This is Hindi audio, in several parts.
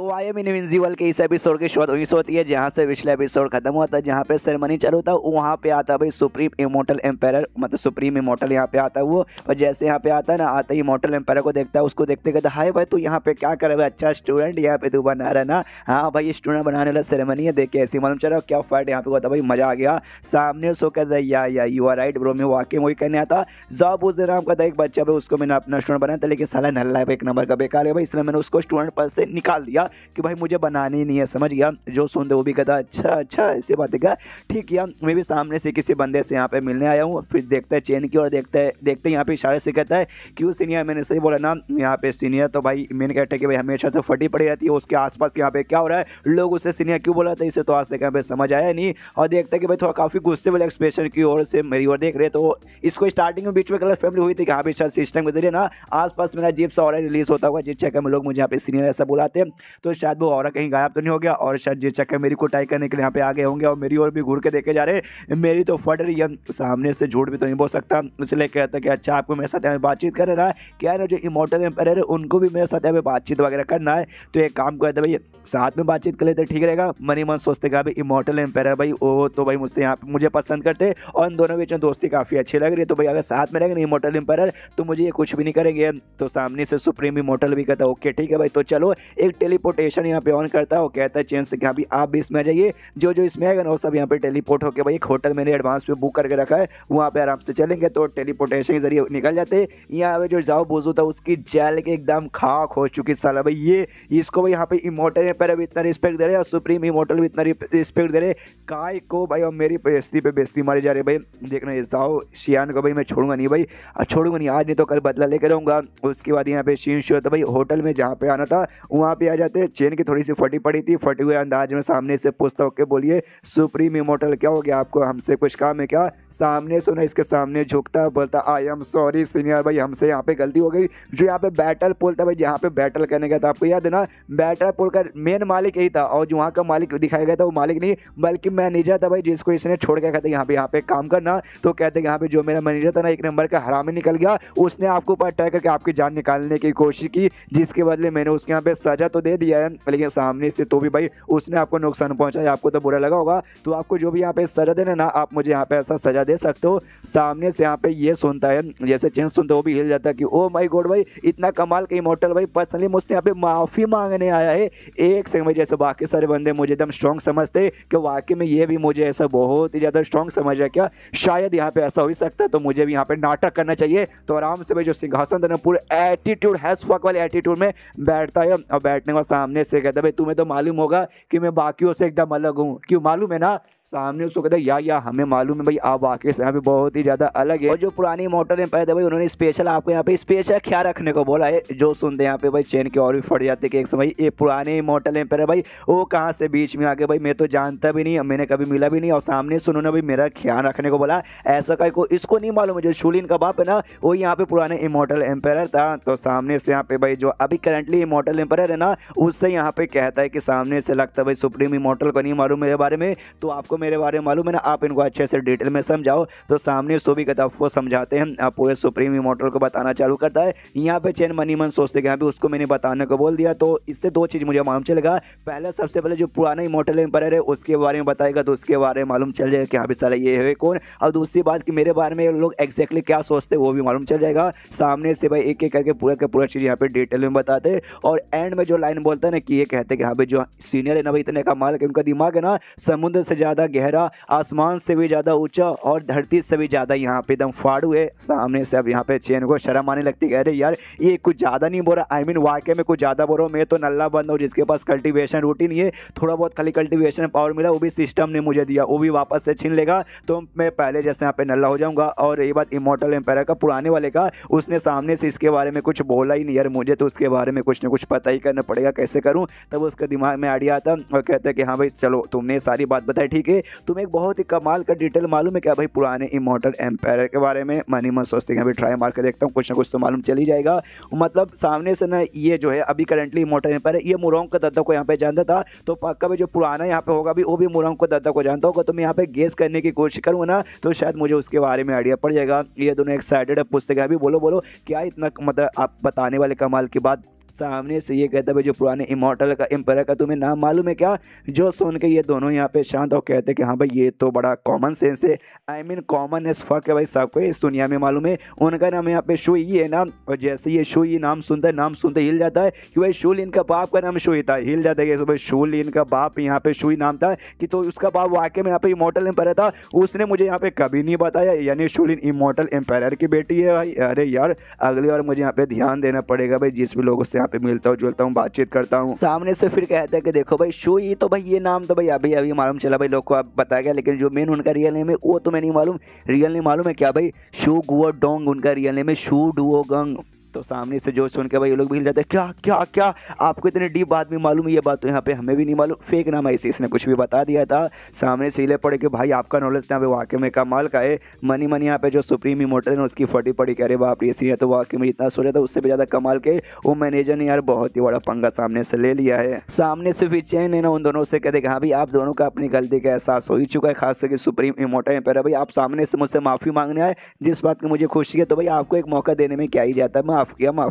तो आई एम इनविंसिबल के इस एपिसोड की शुरुआत वहीं से होती है जहाँ से पिछला एपिसोड खत्म हुआ था, जहाँ पे सेरेमनी चालू था। वहाँ पे आता है भाई सुप्रीम इमोर्टल एम्पायर, मतलब सुप्रीम इमोर्टल यहाँ पे आता है वो। और जैसे यहाँ पे आता है ना, आते ही इमोर्टल एम्पायर को देखता है, उसको देखते कहता है हाय भाई तू यहाँ पे क्या कर रहा है, अच्छा स्टूडेंट यहाँ पे तू बना रहा है ना। हाँ भाई स्टूडेंट बनाने वाला सेरेमनी है, देख के ऐसी मालूम चल रहा है क्या फाइट यहाँ पे हुआ था भाई, मजा आ गया। सामने उसको कहता है या यू आर राइट ब्रो, मैं वाकई वही कहने आता। जॉब उस नाम का था एक बच्चा भाई, उसको मैंने अपना स्टूडेंट बनाया था, लेकिन साला नल्ला है एक नंबर का बेकार है भाई, इसलिए मैंने उसको स्टूडेंट पद से निकाल दिया कि भाई मुझे बनानी ही नहीं है, समझ गया। जो सुनते वो भी कहता अच्छा ऐसी बात है क्या, ठीक किया। मैं भी सामने से किसी बंदे से यहाँ पे मिलने आया हूँ। फिर देखता है चेन की और देखते यहाँ पे इशारे से कहता है क्यों सीनियर, मैंने सही बोला ना यहाँ पे सीनियर। तो भाई मैंने कहता है कि भाई हमेशा से फटी पड़ी रहती है, उसके आसपास यहाँ पे क्या हो रहा है, लोग उसे सीनियर क्यों बोला था, इसे तो आज तक यहाँ पे समझ आया नहीं। और देखता है कि भाई थोड़ा काफी गुस्से वाले एक्सप्रेशन की ओर से मेरी ओर देख रहे, तो इसको स्टार्टिंग में बीच में गलत फैमिली हुई थी कि यहाँ पे शायद सिस्टम के जरिए ना आसपास मेरा जीप सा और रिलीज होता होगा, जिस चक्कर में लोग मुझे यहाँ पे सीनियर ऐसा बुलाते हैं। तो शायद वो और कहीं गायब तो नहीं हो गया, और शायद जिस चक्कर मेरी कुटाई करने के लिए यहाँ पे आ गए होंगे और मेरी ओर भी घूर के देखे जा रहे। मेरी तो फट रही है, सामने से झूठ भी तो नहीं बोल सकता, इसलिए कहता कि अच्छा आपको मेरे साथ यहाँ बातचीत कर रहा है क्या है ना, जो इमोर्टल एम्पायर है उनको भी मेरे साथ यहाँ पे बातचीत वगैरह करना है। तो एक काम करते भाई साथ में बातचीत कर लेते, ठीक रहेगा। मनी मन सोचते कि भाई इमोर्टल एम्पायर भाई वो तो भाई मुझसे यहाँ पे मुझे पसंद करते और इन दोनों बीच में दोस्ती काफ़ी अच्छी लग रही है, तो भाई अगर साथ में रहेंगे ना इमोर्टल एम्पायर तो मुझे ये कुछ भी नहीं करेंगे। तो सामने से सुप्रीम इमोर्टल भी कहता है ओके ठीक है भाई, तो चलो एक टेलीपोर्टेशन यहाँ पे ऑन करता है। वो कहता है चेंज से कि अभी आप भी इसमें आ जाइए, जो इसमें आएगा ना वो सब यहाँ पे टेलीपोर्ट होकर भाई एक होटल मैंने एडवांस पे बुक करके रखा है, वहाँ पे आराम से चलेंगे। तो टेलीपोर्टेशन के जरिए निकल जाते। यहाँ पे जो जाओ बोझू था उसकी जेल के एकदम खाक हो चुकी साला भाई, ये इसको भाई यहाँ पे इमोर्टल एम्पायर भी इतना रिस्पेक्ट दे रहे और सुप्रीम इमोर्टल भी इतना रिस्पेक्ट दे रहे काय को भाई, और मेरी बेइज्जती पे बेइज्जती मारी जा रही है भाई। देखना ये जाओ शियान को भाई मैं छोड़ूंगा नहीं भाई, छोड़ूंगा नहीं, आज नहीं तो कल बदला लेकर रहूंगा। उसके बाद यहाँ पे शीन शो था भाई, होटल में जहाँ पे आना था वहाँ पे आ जाते। चेन की थोड़ी सी फटी पड़ी थी, फटे हुए अंदाज में सामने से पूछता ओके बोलिए सुप्रीम इमोर्टल क्या हो गया आपको, हमसे कुछ काम है क्या। सामने सुना इसके सामने झुकता बोलता आई एम सॉरी सीनियर भाई, हमसे यहाँ पे गलती हो गई। जो यहाँ पे बैटल पोल था भाई, जहाँ पे बैटल करने गया था, आपको याद है ना, बैटल पोल का मेन मालिक यही था, और जो वहाँ का मालिक दिखाया गया था वो मालिक नहीं बल्कि मैनेजर था भाई, जिसको इसने छोड़ के कहते यहाँ पे काम करना। तो कहते यहाँ पे जो मेरा मैनेजर था ना एक नंबर का हरामी निकल गया, उसने आपके ऊपर अटैक करके आपकी जान निकालने की कोशिश की, जिसके बदले मैंने उसके यहाँ पे सजा तो दे दिया है, लेकिन सामने से तो भी भाई उसने आपको नुकसान पहुंचाया, आपको तो बुरा लगा होगा। तो आपको जो भी यहाँ पे सजा देना ना, आप मुझे यहाँ पे ऐसा सजा दे सकते हो। सामने से यहाँ पे ये सुनता है, जैसे चेंज सुनता है वो भी हिल जाता है कि ओ माय गॉड भाई इतना कमाल का इमोर्टल भाई पर्सनली मुझसे यहाँ पे माफी मांगने आया है। एक सेकंड में, जैसे बाकी सारे बंदे मुझे एकदम स्ट्रॉन्ग समझते कि वाकई में ये भी मुझे ऐसा बहुत ही ज्यादा स्ट्रॉन्ग समझ रहा क्या, शायद यहाँ पे ऐसा हो सकता है, तो मुझे भी यहाँ पे नाटक करना चाहिए। तो आराम से भाई जो सिंहासन था ना पूरे एटीट्यूड हैज फक वाले एटीट्यूड में बैठता है, और बैठने के बाद सामने से कहता है भाई तुम्हें तो मालूम होगा कि मैं बाकियों से एकदम अलग हूँ, क्यों मालूम है ना। सामने उसको कहता है या हमें मालूम है भाई आप वाकई से यहाँ पे बहुत ही ज़्यादा अलग है। और जो पुरानी इमोर्टल एम्पायर थे भाई उन्होंने स्पेशल आपको यहाँ पे स्पेशल ख्याल रखने को बोला है। जो सुनते यहाँ पे भाई चेन की और भी फट जाते कि एक समय ये पुराने इमोर्टल एम्पायर भाई वो कहाँ से बीच में आ गए भाई, मैं तो जानता भी नहीं, मैंने कभी मिला भी नहीं। और सामने से उन्होंने भाई मेरा ख्याल रखने को बोला, ऐसा कहीं को इसको नहीं मालूम है जो शूलिन का बाप है ना वो यहाँ पे पुराने इमोर्टल एम्पायर था। तो सामने से यहाँ पे भाई जो अभी करंटली इमोर्टल एम्पायर है ना उससे यहाँ पे कहता है कि सामने से लगता है भाई सुप्रीम इमोर्टल को नहीं मालूम मेरे बारे में, तो आपको मेरे बारे में मालूम है ना, आप इनको अच्छे से डिटेल में समझाओ। तो सामने सो भी कहता वो समझाते हैं, आप पूरे सुप्रीम इमोर्टल को बताना चालू करता है। यहाँ पे चेन मनी मन सोचते कि यहाँ पे उसको मैंने बताने को बोल दिया, तो इससे दो चीज़ मुझे मालूम चलेगा। पहले सबसे पहले जो पुराना इमोर्टल एम्पायर है उसके बारे में बताएगा, तो उसके बारे में मालूम चल जाएगा कि यहाँ पे सारा ये है कौन, और दूसरी बात कि मेरे बारे में लोग एग्जैक्टली क्या सोचते वो भी मालूम चल जाएगा। सामने से भाई एक एक करके पूरा का पूरा चीज़ यहाँ पे डिटेल में बताते। और एंड में जो लाइन बोलता है ना कि ये कहते हैं कि यहाँ पे जो सीनियर है ना भाई इतने कमाल के, उनका दिमाग है ना समुद्र से ज़्यादा गहरा, आसमान से भी ज़्यादा ऊंचा और धरती से भी ज़्यादा यहाँ पे एकदम फाड़ू है। सामने से अब यहाँ पे चेन को शर्म आने लगती है, अरे यार ये कुछ ज़्यादा नहीं बोल रहा, आई मीन वाकई में कुछ ज़्यादा बोल रहा हूँ, मैं तो नल्ला बंद हूँ जिसके पास कल्टीवेशन रूटीन है, थोड़ा बहुत खाली कल्टीवेशन पावर मिला वो भी सिस्टम ने मुझे दिया, वो भी वापस से छीन लेगा तो मैं पहले जैसे यहाँ पे नल्ला हो जाऊँगा। और ये बात इमोर्टल एम्पायर का पुराने वाले का, उसने सामने से इसके बारे में कुछ बोला ही नहीं यार, मुझे तो उसके बारे में कुछ ना कुछ पता ही करना पड़ेगा, कैसे करूँ। तब उसके दिमाग में आइडिया आता और कहता है कि हाँ भाई चलो तुमने सारी बात बताई ठीक है, तुम्हें एक बहुत ही कमाल का डिटेल मालूम है क्या भाई पुराने इमोर्टल एम्पायर के बारे में। मनी मन सोचते हैं अभी ट्राई मार के देखता हूँ, कुछ ना कुछ तो मालूम चल ही जाएगा। मतलब सामने से ना ये जो है अभी करंटली इमोर्टल एम्पायर है, ये मुरोंग का दादा को यहाँ पे जानता था, तो पक्का भी जो पुराना यहाँ पे होगा भी वो भी मुरोंग को दादा को जानता होगा। तो मैं यहाँ पे गेस करने की कोशिश करूँगा ना तो शायद मुझे उसके बारे में आइडिया पड़ जाएगा। ये दोनों एक्साइटेड है, पूछते हैं अभी बोलो क्या इतना मतलब आप बताने वाले कमाल की बात सामने से ये कहता है भाई जो पुराने इमोर्टल का एम्पायर का तुम्हें नाम मालूम है क्या। जो सुन के ये दोनों यहाँ पे शांत और कहते हैं कि हाँ भाई ये तो बड़ा कॉमन सेंस है, I mean common as fuck है भाई, सबको इस दुनिया में मालूम है। उनका नाम यहाँ पे शुई है ना, और जैसे ये शुई नाम सुनते हिल जाता है कि भाई शूलिन का बाप का नाम शुई था, हिल जाता है कि भाई शूलिन का बाप यहाँ पे शुई नाम था कि तो उसका बाप वाकई में यहाँ पे इमोर्टल एम्पायर था, उसने मुझे यहाँ पे कभी नहीं बताया, यानी शूलिन इमोर्टल एम्पायर की बेटी है भाई। अरे यार अगली बार मुझे यहाँ पे ध्यान देना पड़ेगा भाई, जिस भी लोगों से यहाँ पे मिलता हूँ जुलता हूँ बातचीत करता हूँ। सामने से फिर कहता है कि देखो भाई शुई तो भाई ये नाम तो भाई अभी अभी मालूम चला भाई, लोग को आप बताया गया, लेकिन जो मेन उनका रियल नेम है वो तो मैं नहीं मालूम। रियल नेम मालूम है क्या भाई, शू गुओ डोंग उनका रियल नेम है, शू डुओ गंग। तो सामने से जो सुन के भाई ये लोग भी हिल जाते हैं, क्या क्या क्या आपको इतने डीप बात भी मालूम है, ये बात तो यहाँ पे हमें भी नहीं मालूम, फेक नाम है, इसने कुछ भी बता दिया था। सामने से हिले पड़े कि भाई आपका नॉलेज यहाँ पे वाकई में कमाल का है। मनी यहाँ पे जो सुप्रीम इमोर्टल है उसकी फटी पड़ी कह रहे बाप ये सी है, तो वाकई में इतना सोचा था उससे भी ज़्यादा कमाल के वो मैनेजर ने यार बहुत ही बड़ा पंगा सामने से ले लिया है। सामने से फिर चैन है ना उन दोनों से कहते हाँ भाई आप दोनों का अपनी गलती का एहसास हो ही चुका है, खास करके सुप्रीम इमोर्टल एम्पायर भाई आप सामने से मुझसे माफ़ी मांगने आए, जिस बात की मुझे खुशी है, तो भाई आपको एक मौका देने में क्या ही जाता है, माफ़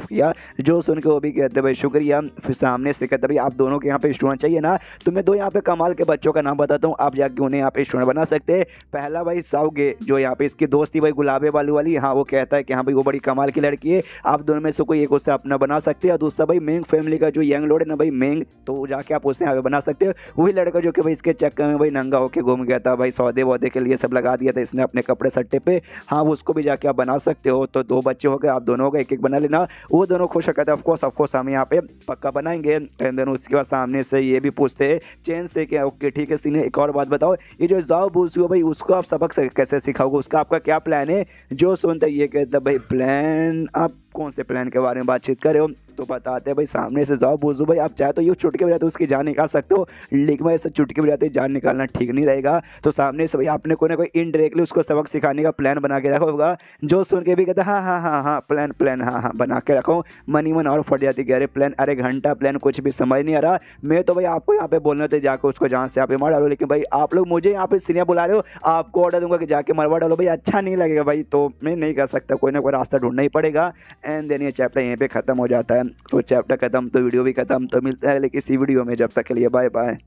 किया। जो सुन के वो भी कहते भाई शुक्रिया। फिर सामने से कहते भाई आप दोनों के यहाँ पे स्टूडेंट चाहिए ना, तो मैं दो यहाँ पे कमाल के बच्चों का नाम बताता हूँ, आप जाके उन्हें यहाँ पे स्टूडेंट बना सकते हैं। पहला भाई साउगे जो यहाँ पे इसकी दोस्ती भाई गुलाबे वाली, हाँ वो कहता है कि हाँ भाई वो बड़ी कमाल की लड़की है, आप दोनों में से कोई एक उससे अपना बना सकते हैं। और दूसरा भाई मेंग फैमिली का जो यंग लॉर्ड है ना भाई मेंग, तो जाके आप उससे यहाँ पे बना सकते हो। वही लड़का जो कि भाई इसके चक्कर में भाई नंगा होके घूम गया था भाई, सौदे वौदे के लिए सब लगा दिया था इसने अपने कपड़े सट्टे पे, हाँ उसको भी जाके आप बना सकते हो। तो दो बच्चे हो गए, आप दोनों हो गए, एक एक बना लेना। वो दोनों खुश कहते हैं ऑफकोर्स हम यहाँ पे पक्का बनाएंगे। एंड देन उसके बाद सामने से ये भी पूछते हैं चेन से कि ओके ठीक है सीने एक और बात बताओ, ये जो जाओ बूझो भाई उसको आप सबक कैसे सिखाओगे, उसका आपका क्या प्लान है। जो सुनते ये कहता भाई प्लान, आप कौन से प्लान के बारे में बातचीत कर रहे हो। तो बताते हैं भाई सामने से जाओ बूझो भाई आप चाहे तो ये चुटके बजाते उसकी जान निकाल सकते हो, लेकिन भाई ऐसे चुटके बजाते जान निकालना ठीक नहीं रहेगा। तो सामने से भाई आपने कोई ना कोई इनडायरेक्टली उसको सबक सिखाने का प्लान बना के रखा होगा। जो सुन के भी कहता हाँ प्लान हाँ बना के रखो। मन और फट जाती कि अरे प्लान, अरे घंटा प्लान, कुछ भी समझ नहीं आ रहा। मैं तो भाई आपको यहाँ पे बोलना था जाकर उसको जहाँ से यहाँ पे मार डालो, लेकिन भाई आप लोग मुझे यहाँ पे सीनियर बुला रहे हो, आपको ऑर्डर दूंगा कि जाके मरवा डालो भाई, अच्छा नहीं लगेगा भाई, तो मैं नहीं कर सकता, कोई ना कोई रास्ता ढूंढना ही पड़ेगा। एंड देन ये चैप्टर यहीं पे खत्म हो जाता है। तो चैप्टर खत्म तो वीडियो भी खत्म, तो मिलता है किसी वीडियो में, जब तक के लिए बाय बाय।